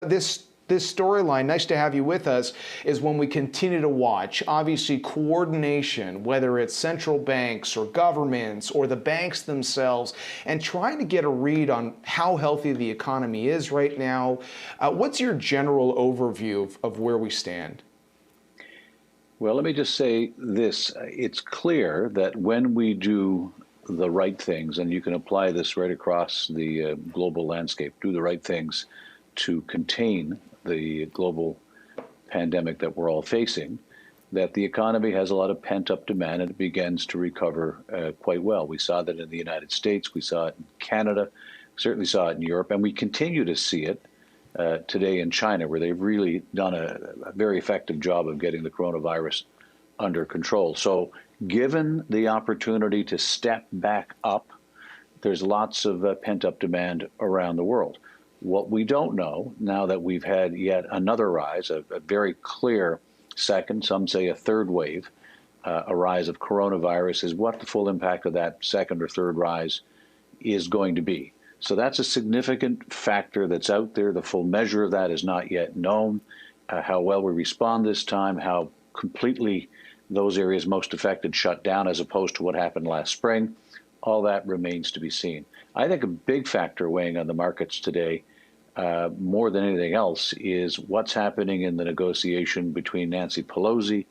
This storyline, nice to have you with us, is when we continue to watch, obviously, coordination, whether it's central banks or governments or the banks themselves, and trying to get a read on how healthy the economy is right now. What's your general overview of where we stand? Well, let me just say this. It's clear that when we do the right things, and you can apply this right across the global landscape, do the right things to contain the global pandemic that we're all facing, that the economy has a lot of pent-up demand and it begins to recover quite well. We saw that in the United States, we saw it in Canada, certainly saw it in Europe, and we continue to see it today in China, where they've really done a very effective job of getting the coronavirus under control. So given the opportunity to step back up, there's lots of pent-up demand around the world. What we don't know, now that we've had yet another rise, a very clear second, some say a third wave, a rise of coronavirus, is what the full impact of that second or third rise is going to be. So that's a significant factor that's out there. The full measure of that is not yet known. How well we respond this time, how completely those areas most affected shut down as opposed to what happened last spring, all that remains to be seen. I think a big factor weighing on the markets today, more than anything else, is what's happening in the negotiation between Nancy Pelosi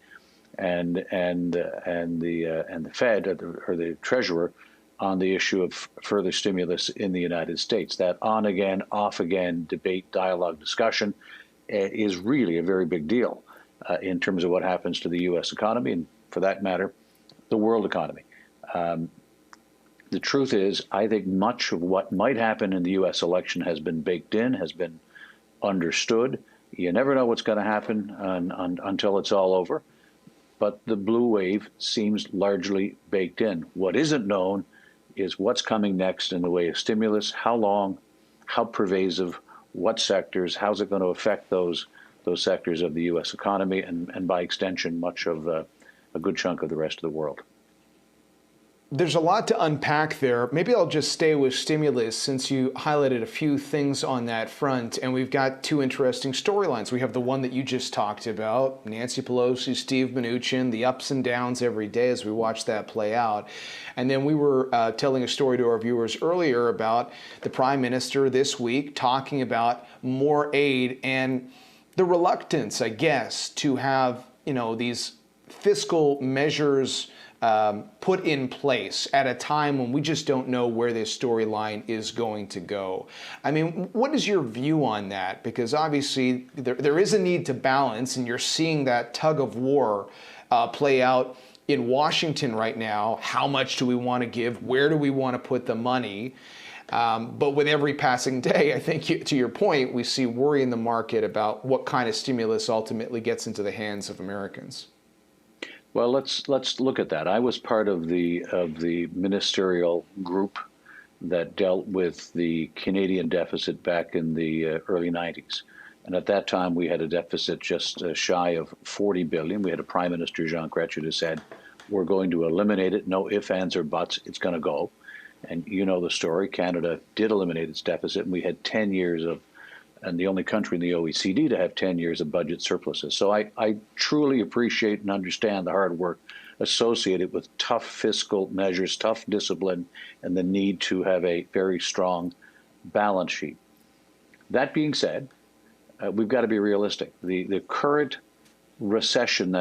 and the Fed or the Treasurer on the issue of further stimulus in the United States. That on again, off again debate, dialogue, discussion is really a very big deal in terms of what happens to the U.S. economy and, for that matter, the world economy. The truth is, I think much of what might happen in the U.S. election has been baked in, has been understood. You never know what's going to happen until it's all over. But the blue wave seems largely baked in. What isn't known is what's coming next in the way of stimulus, how long, how pervasive, what sectors, how's it going to affect those sectors of the U.S. economy and by extension, much of a good chunk of the rest of the world. There's a lot to unpack there. Maybe I'll just stay with stimulus since you highlighted a few things on that front. And we've got two interesting storylines. We have the one that you just talked about, Nancy Pelosi, Steve Mnuchin, the ups and downs every day as we watch that play out. And then we were telling a story to our viewers earlier about the Prime Minister this week talking about more aid and the reluctance, I guess, to have, these fiscal measures put in place at a time when we just don't know where this storyline is going to go. I mean, what is your view on that? Because obviously there is a need to balance, and you're seeing that tug of war play out in Washington right now. How much do we want to give? Where do we want to put the money? But with every passing day, I think to your point, we see worry in the market about what kind of stimulus ultimately gets into the hands of Americans. Well, let's look at that. I was part of the ministerial group that dealt with the Canadian deficit back in the early 90s. And at that time, we had a deficit just shy of 40 billion. We had a Prime Minister, Jean Chrétien, who said, we're going to eliminate it. No ifs, ands, or buts. It's going to go. And you know the story. Canada did eliminate its deficit, and we had 10 years of, and the only country in the OECD to have 10 years of budget surpluses. So I truly appreciate and understand the hard work associated with tough fiscal measures, tough discipline, and the need to have a very strong balance sheet. That being said, we've got to be realistic. The current recession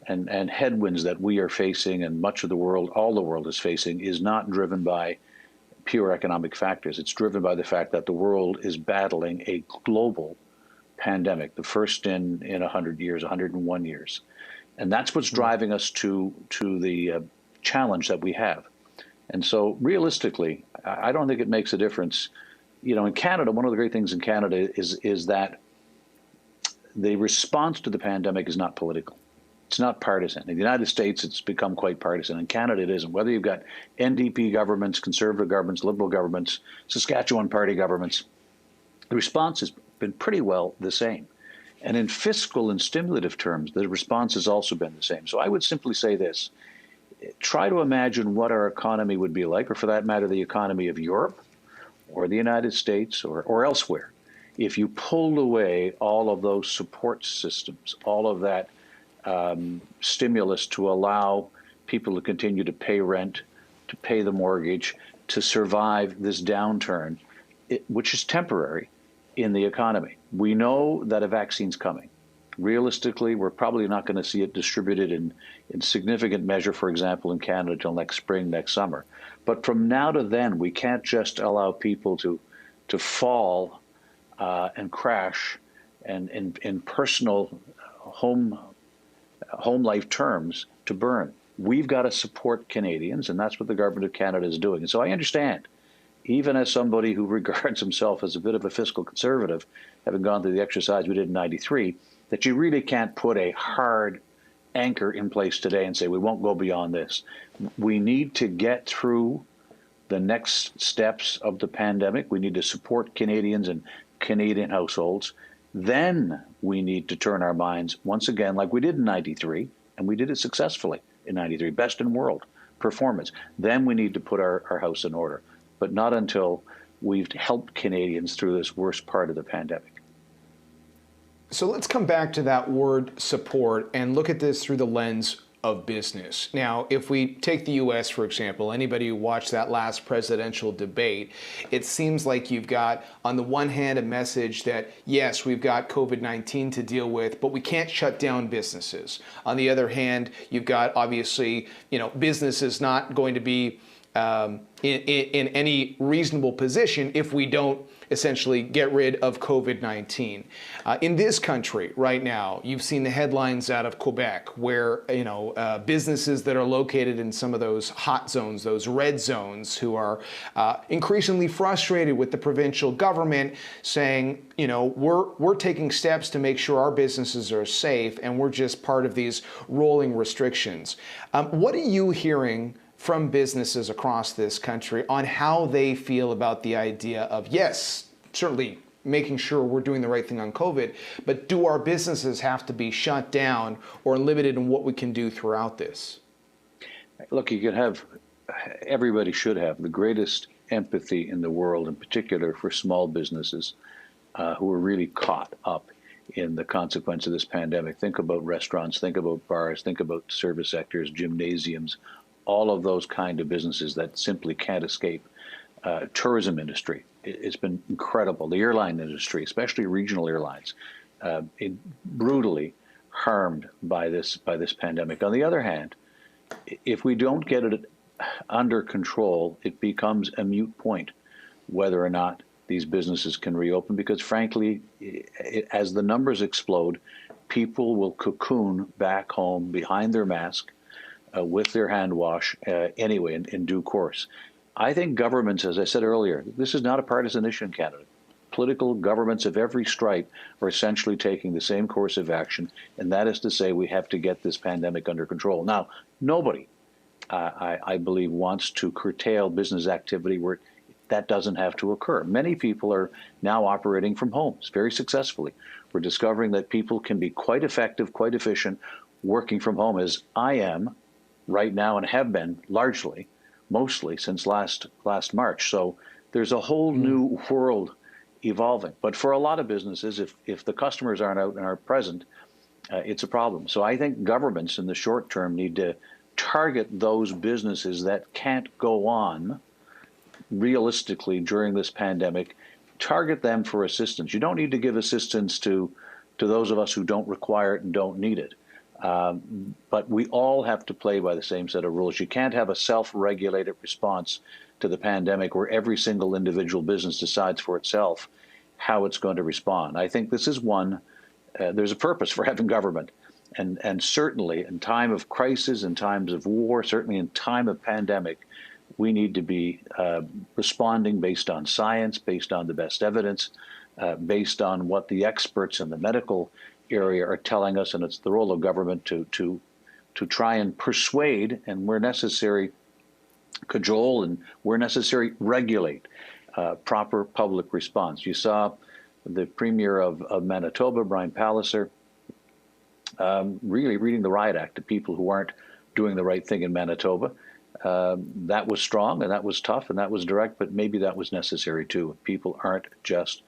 and headwinds that we are facing, and much of the world, all the world is facing, is not driven by pure economic factors. It's driven by the fact that the world is battling a global pandemic, the first in 100 years, 101 years. And that's what's driving us to the challenge that we have. And so realistically, I don't think it makes a difference. In Canada, one of the great things in Canada is that the response to the pandemic is not political. It's not partisan. In the United States, it's become quite partisan. In Canada, it isn't. Whether you've got NDP governments, Conservative governments, Liberal governments, Saskatchewan Party governments, the response has been pretty well the same. And in fiscal and stimulative terms, the response has also been the same. So I would simply say this. Try to imagine what our economy would be like, or for that matter, the economy of Europe or the United States or elsewhere, if you pulled away all of those support systems, all of that stimulus to allow people to continue to pay rent, to pay the mortgage, to survive this downturn, which is temporary in the economy. We know that a vaccine's coming. Realistically, we're probably not going to see it distributed in significant measure, for example, in Canada till next spring, next summer. But from now to then, we can't just allow people to fall and crash and in personal home life terms to burn. We've got to support Canadians, and that's what the government of Canada is doing. And so I understand, even as somebody who regards himself as a bit of a fiscal conservative, having gone through the exercise we did in '93, that you really can't put a hard anchor in place today and say, we won't go beyond this. We need to get through the next steps of the pandemic. We need to support Canadians and Canadian households. Then we need to turn our minds once again, like we did in '93, and we did it successfully in '93, best in world performance. Then we need to put our house in order, but not until we've helped Canadians through this worst part of the pandemic. So let's come back to that word support and look at this through the lens of business. Now, if we take the U.S., for example, anybody who watched that last presidential debate, it seems like you've got, on the one hand, a message that, yes, we've got COVID-19 to deal with, but we can't shut down businesses. On the other hand, you've got, obviously, business is not going to be in any reasonable position if we don't essentially get rid of COVID-19. In this country right now, you've seen the headlines out of Quebec where, businesses that are located in some of those hot zones, those red zones, who are increasingly frustrated with the provincial government saying, we're taking steps to make sure our businesses are safe and we're just part of these rolling restrictions. What are you hearing from businesses across this country on how they feel about the idea of, yes, certainly making sure we're doing the right thing on COVID, but do our businesses have to be shut down or limited in what we can do throughout this? Look, everybody should have the greatest empathy in the world, in particular for small businesses who are really caught up in the consequence of this pandemic. Think about restaurants, think about bars, think about service sectors, gymnasiums, all of those kind of businesses that simply can't escape. Tourism industry, it's been incredible. The airline industry, especially regional airlines, brutally harmed by this pandemic. On the other hand, if we don't get it under control, it becomes a moot point whether or not these businesses can reopen, because frankly, as the numbers explode, people will cocoon back home behind their mask, with their hand wash anyway in due course. I think governments, as I said earlier, this is not a partisan issue in Canada. Political governments of every stripe are essentially taking the same course of action, and that is to say we have to get this pandemic under control. Now, nobody, I believe, wants to curtail business activity where that doesn't have to occur. Many people are now operating from homes very successfully. We're discovering that people can be quite effective, quite efficient, working from home, as I am right now and have been mostly since last March. So there's a whole new world evolving. But for a lot of businesses, if the customers aren't out and aren't present, it's a problem. So I think governments in the short term need to target those businesses that can't go on realistically during this pandemic, target them for assistance. You don't need to give assistance to those of us who don't require it and don't need it. But we all have to play by the same set of rules. You can't have a self-regulated response to the pandemic where every single individual business decides for itself how it's going to respond. I think this is one, there's a purpose for having government. And certainly in time of crisis, in times of war, certainly in time of pandemic, we need to be responding based on science, based on the best evidence, based on what the experts in the medical area are telling us, and it's the role of government to try and persuade, and where necessary, cajole, and where necessary, regulate proper public response. You saw the Premier of Manitoba, Brian Palliser, really reading the Riot Act to people who aren't doing the right thing in Manitoba. That was strong, and that was tough, and that was direct, but maybe that was necessary too. People aren't just